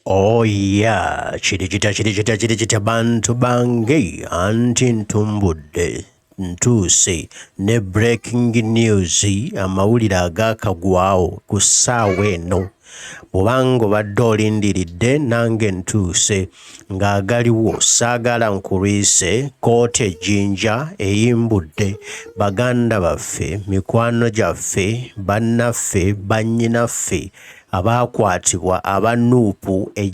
Oh yeah, chirichita bantu bange anti ntumbudde ntuuse ne breaking news amawulire agakagwawo ku ssaawa eno bw'obanga obadde olindiridde nange ntuuse ng'agaliwo saagala nkulwise Koti Jinja eyimbudde baganda baffe mikwano gyaffe bannaffe bannyinaffe abakwatibwa aba Nup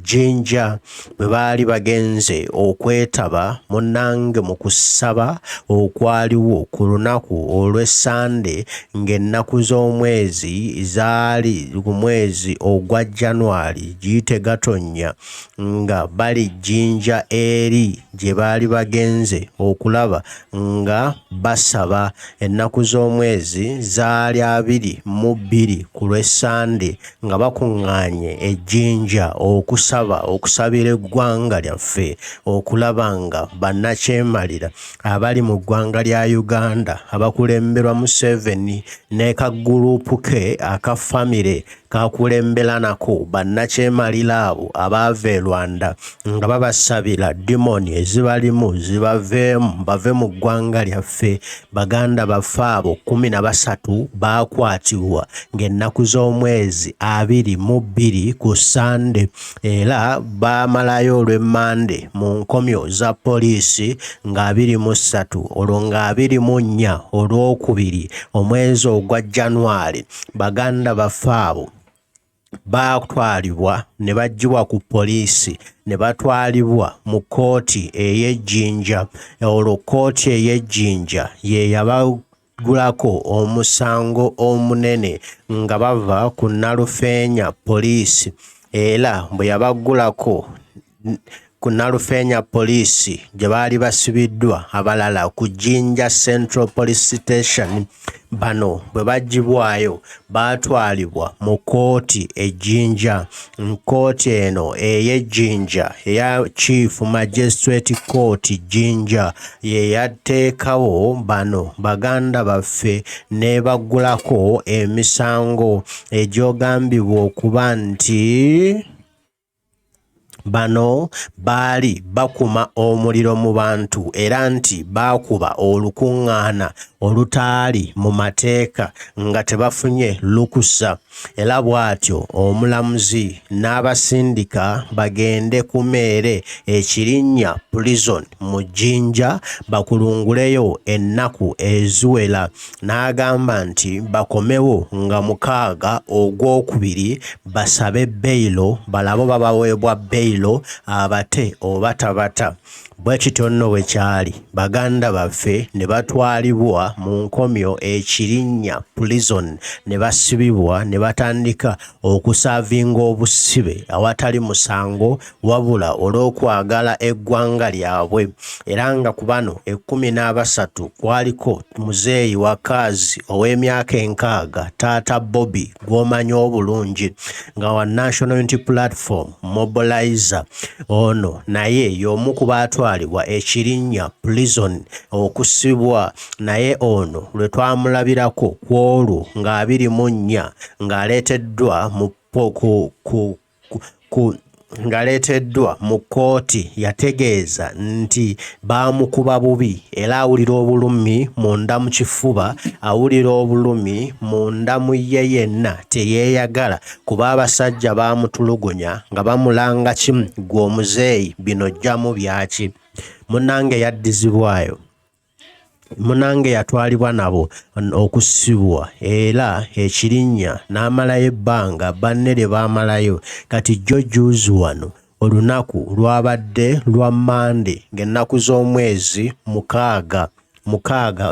Jinja bwe baali bagenze okwetaba munnange mu kusaba okwaliwo ku lunaku olw'Essande ng'ennaku z'omwezi zaali ku mwezi ogwa January giyite Gatonnya nga bali Jinja eri gye baali bagenze okulaba nga basaba ennaku z'omwezi zaali 22 ku lw'Essande nga bakuŋŋaanye e Jinja okusabira eggwanga lyaffe okulaba nga bannakyemalira abali mu ggwanga lya Uganda abakulemberwa Museveni ne kaguruupu ke aka famire kakulembera nako bannakyemalira abo abaava e Rwanda nga babasabira dimoni ezibalimu zibaveemu bave mu ggwanga lyaffe. Baganda baffe abo 13 baakwatibwa ng'ennaku z'omwezi 22 ku Sande era baamalayo olw'Emmande mu nkomyo za poliisi nga 23 olwo nga 24 olwokubiri omwezi ogwa January baganda baffe abo baatwalibwa ne baggyibwa ku poliisi ne batwalibwa mu kooti ey'Ejjinja. Olwo kooti ey'Ejjinja ye yabagulako omusango omunene nga bava ku Nalufeenya poliisi era bwe yabagulako ku Nalufeenya poliisi gye baali basibiddwa abalala ku Jinja Central Police Station. Bano bwe baggyibwayo baatwalibwa mu kooti Ejjinja. Kooti eno ey'Ejjinja eya Chief Magistrate Court Jinja ye yateekawo bano baganda baffe ne baggulako emisango egyogambibwa okuba nti bano baali bakuma omuliro mu bantu era nti baakuba olukuŋŋaana olutaali mu mateeka nga tebafunye lukusa. Era bw'atyo omulamuzi n'abasindika bagende ku meere ekirinnya prison mu Jinja bakulunguleyo ennaku eziwera. N'agamba nti bakomewo nga 6 ogwokubiri basabe beyiro balabo babaweebwa beyiro abate oba tabata. Bwe kityo nno bwe kyali baganda baffe ne batwalibwa mu nkomyo ekirinnya prison ne basibibwa ne batandika okusaavinga obusibe awatali musango wabula olw'okwagala eggwanga lyabwe. Era nga ku bano 13 kwaliko muzeeyi wakazi ow'emyaka 6 taata Bobby gw'omanyi obulungi nga wa National Unity Platform Mobilizer. Ono naye y'omu ku baatwalibwa ekirinnya prison okusibwa, naye ono lwe twamulabirako ku olwo nga 24 ng'aleeteddwa mu kooti yategeeza nti baamukuba bubi era awulira obulumi munda mu kifuba, awulira obulumi munda mu ye yenna teyeeyagala kuba abasajja baamutulugunya nga bamulanga kimu gwe omuzeeyi bino ojjamu byaki. Munnange yaddizibwayo. Munnange yatwalibwa nabo okusibwa era ekirinnya n'amalayo ebbanga banne lye baamalayo. Kati jjo juuzi wano olunaku lwabadde lwa Mande ng'ennaku z'omwezi 6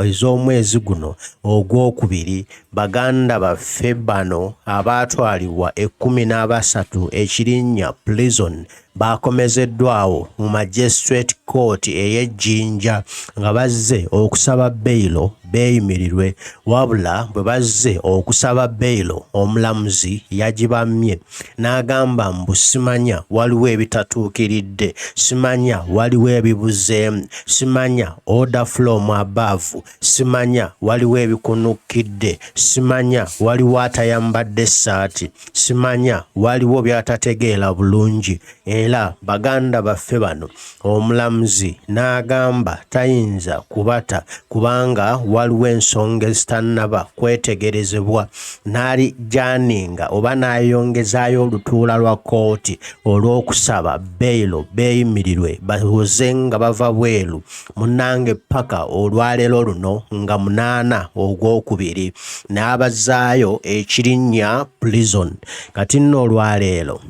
ez'omwezi guno ogwokubiri baganda baffe bano abaatwalibwa 13 ekirinnya prison bakomezeddwawo mu Magistrate Court ey'e Jinja nga bazze okusaba bailo beeyimirirwe, wabula bwe bazze okusaba bailo omulamuzi yagibamye n'agamba mbu simanya waliwo ebitatuukiridde, simanya waliwo ebibuzeemu, simanya order from above, simanya waliwo ebikunukidde, simanya waliwo atayambadde essaati, simanya waliwo by'atategeera bulungi. Era baganda baffe bano omulamuzi n'agamba tayinza kubata kubanga waliwo ensonga ezitannaba kwetegerezebwa, n'ali janinga oba n'ayongezaayo olutuula lwa kooti olw'okusaba bailo beeyimirirwe bahoze nga bava bweru munnange paka olwaleero luno nga 8 Ogwokubiri n'abazaayo ekirinnya prison. Kati nno olwaleero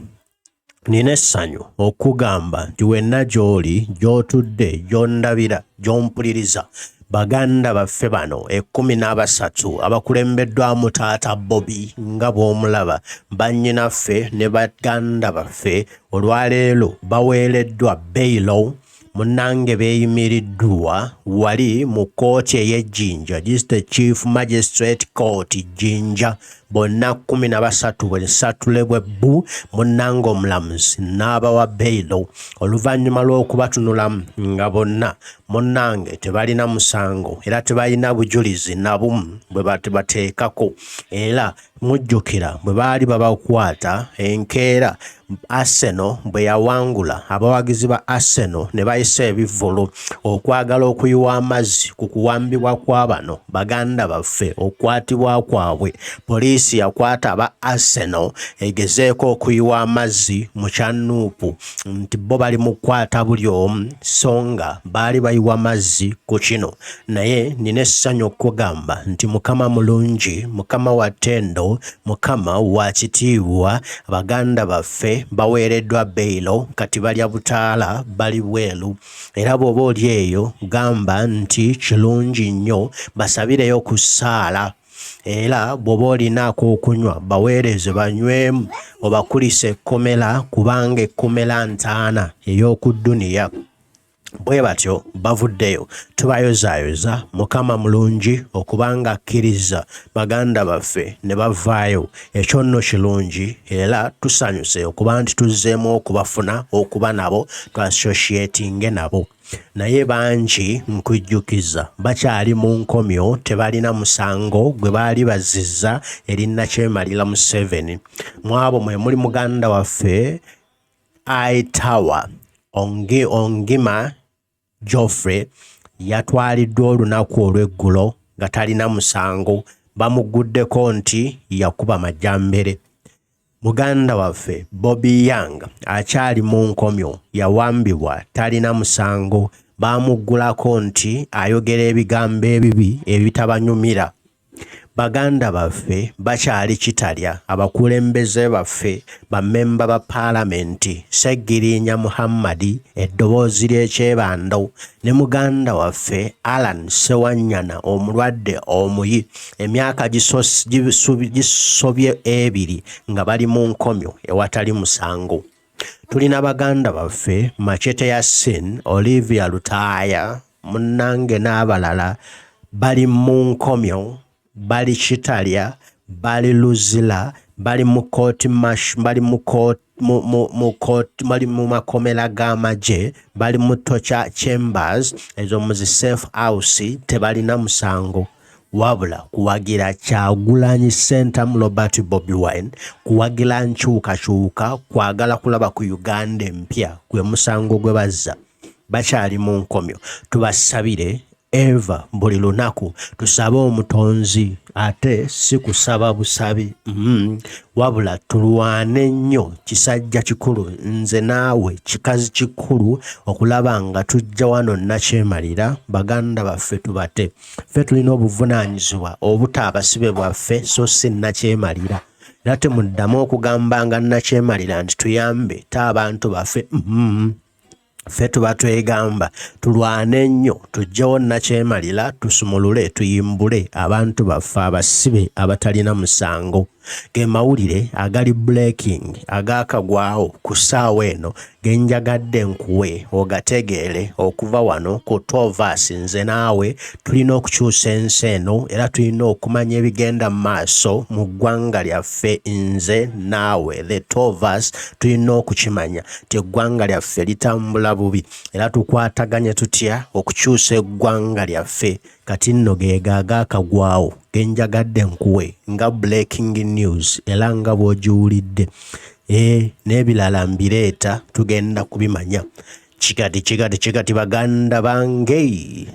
nina essanyu okugamba nti wenna gy'oli, gy'otudde, gy'ondabira, gy'ompuliriza, baganda baffe bano 13 abakulembeddwamu taata Bobby nga bw'omulaba, bannyinaffe ne baganda baffe olwaleero baweereddwa bailo munnange beeyimiriddwa wali mu kooti ey'e Jinja, District Chief Magistrate Court Jinja, bonna 13 bwensatule bwebbu munnange omulamuzi n'abawa bailo oluvannyuma lw'okubatunulamu nga bonna munnange tebalina musango era tebalina bujulizi na bumu bwe bateekako. Era mujjukira bwe baali babakwata enkeera Arsenal bwe yawangula abawagizi ba Arsenal ne bayisa ebivvulu okwagala okuyiwa amazzi ku kuwambibwa kwa bano baganda baffe okwatibwa kwabwe. Poliisi yakwata aba Arsenal egezeeko okuyiwa amazzi mu kya Nup nti bo bali mu kukwata buli omu so nga baali bayiwa amazzi ku kino. Naye nina essanyu okugamba nti Mukama mulungi, Mukama wa ttendo, Mukama wa kitiibwa, baganda baffe baweereddwa bailo kati balya butaala bali bweru. Era bw'oba oli eyo gamba nti kirungi nnyo basabireyo ku ssaala. Era bw'oba olinaako okunywa baweereze banywemu obakulise ekkomera kubanga ekkomera ntaana ey'oku dduniya. Bwe batyo bavuddeyo tubayozaayoza. Mukama mulungi okubanga akkiriza baganda baffe ne bavaayo, ekyo nno kirungi era tusanyuse okuba nti tuzzeemu okubafuna okuba nabo twassociatinge nabo. Naye bangi nkujjukiza bakyali mu nkomyo tebalina musango gwe baali bazizza eri Nakyemalira Museveni. Mwabo mwe muli muganda waffe Aitawa Ongima Geoffrey yatwaliddwa olunaku olw'eggulo nga talina musango, bamuguddeko nti yakuba majjambere. Muganda waffe Bobby Young akyali mu nkomyo yawambibwa talina musango, bamuggulako nti ayogera ebigambo ebibi ebitabanyumira. Baganda baffe bakyali kitalya, abakulembeze baffe bammemba ba paalamenti Seggirinya Muhammadi eddoboozi ly'ekyebando ne muganda waffe Alan Sewanyana omulwadde omuyi emyaka gisobye 2 nga bali mu nkomyo ewatali musango. Tulina baganda baffe Machete Yasin, Olivia Lutaaya, munnange n'abalala bali mu nkomyo, bali kitalya, bali luzira, bali mu makomera g'amagye, bali mu torture chambers ezo mu zi safe house, tebalina musango wabula kuwagira Kyagulanyi Sentamu Robert Bobi Wine, kuwagira nkyukakyuka, kwagala kulaba ku Uganda empya gwe musango gwe bazza. Bakyali mu nkomyo. Tubasabire Eva buli lunaku tusabe omutonzi, ate si kusaba busabi wabula tulwane nnyo kisajja kikulu, nze naawe kikazi kikulu okulaba nga tujja wano Nakyemalira baganda baffe tubate. Ffe tulina obuvunaanyizibwa obuta abasibe bwaffe so si Nakyemalira. Era temuddamu okugamba nga Nakyemalira nti tuyambe ta abantu baffe. Ffe tuba twegamba tulwane nnyo tujjewo Nakyemalira tusumulule tuyimbule abantu baffe abasibe abatalina musango. ge mawulire agali breaking agakagwawo ku ssaawa eno ge njagadde nkuwe ogategeere okuva wano ku Tovas. Nze naawe tulina okukyusa ensi eno era tulina okumanya ebigenda mu maaso mu ggwanga lyaffe. Nze naawe the Tovas tulina okukimanya ti eggwanga lyaffe litambula bubi era tukwataganye tutya okukyusa eggwanga lyaffe. Kati nno geega agaakagwawo ge njagadde nkuwe nga breaking news era nga bw'ogiwulidde. N'ebirala mbireeta tugenda kubimanya. Kikati baganda bange.